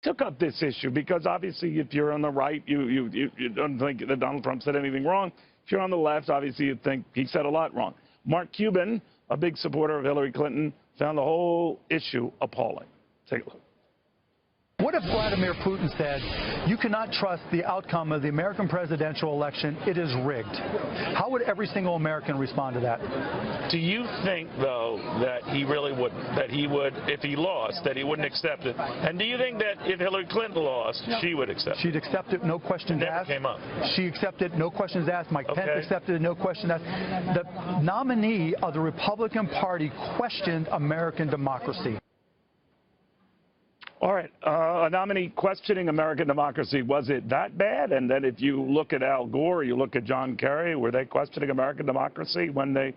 took up this issue because obviously if you're on the right, you don't think that Donald Trump said anything wrong. If you're on the left, obviously you think he said a lot wrong. Mark Cuban, a big supporter of Hillary Clinton, found the whole issue appalling. Take a look. What if Vladimir Putin said, you cannot trust the outcome of the American presidential election, it is rigged? How would every single American respond to that? Do you think, though, that he really would, if he lost, that he wouldn't accept it? And do you think that if Hillary Clinton lost, she would accept it? She'd accept it, no questions asked. Never came up. She accepted, no questions asked. Mike Pence accepted it, no questions asked. The nominee of the Republican Party questioned American democracy. All right, a nominee questioning American democracy, was it that bad? And then if you look at Al Gore, you look at John Kerry, were they questioning American democracy when they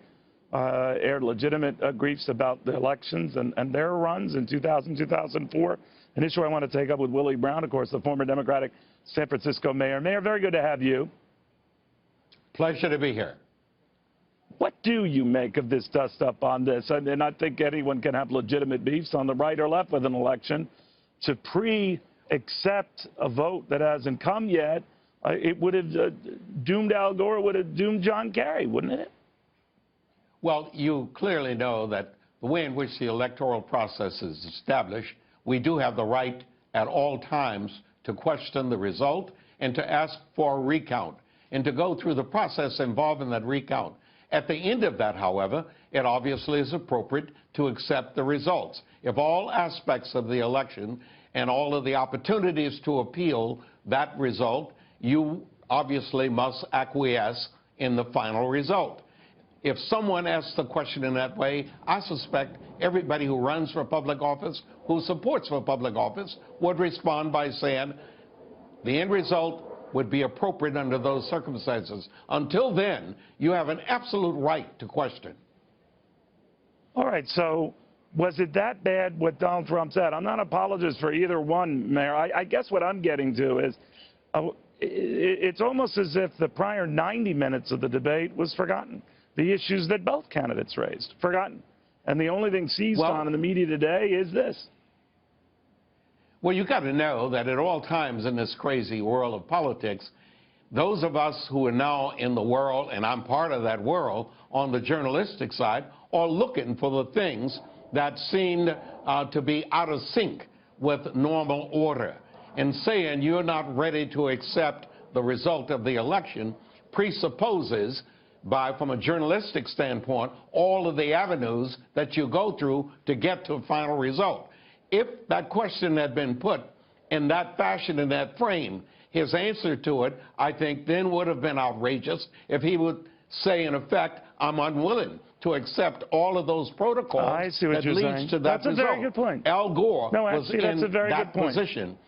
aired legitimate griefs about the elections and their runs in 2000, 2004? An issue I want to take up with Willie Brown, of course, the former Democratic San Francisco mayor. Mayor, very good to have you. Pleasure to be here. What do you make of this dust-up on this? And I think anyone can have legitimate beefs on the right or left with an election. To pre-accept a vote that hasn't come yet, it would have doomed Al Gore, it would have doomed John Kerry, wouldn't it? Well, you clearly know that the way in which the electoral process is established, we do have the right at all times to question the result and to ask for a recount and to go through the process involved in that recount. At the end of that, however, it obviously is appropriate to accept the results. If all aspects of the election and all of the opportunities to appeal that result, you obviously must acquiesce in the final result. If someone asks the question in that way, I suspect everybody who runs for public office, who supports for public office, would respond by saying the end result would be appropriate under those circumstances. Until then, you have an absolute right to question. All right, so was it that bad what Donald Trump said? I'm not an apologist for either one, Mayor. I guess what I'm getting to is it's almost as if the prior 90 minutes of the debate was forgotten. The issues that both candidates raised, forgotten. And the only thing seized on in the media today is this. Well, you got to know that at all times in this crazy world of politics, those of us who are now in the world, and I'm part of that world, on the journalistic side, are looking for the things that seem to be out of sync with normal order. And saying you're not ready to accept the result of the election presupposes, from a journalistic standpoint, all of the avenues that you go through to get to a final result. If that question had been put in that fashion, in that frame, his answer to it, I think, then would have been outrageous if he would say, in effect, I'm unwilling to accept all of those protocols I see what that you're leads saying. to that That's result. a very good point. Al Gore No, was actually, in that position.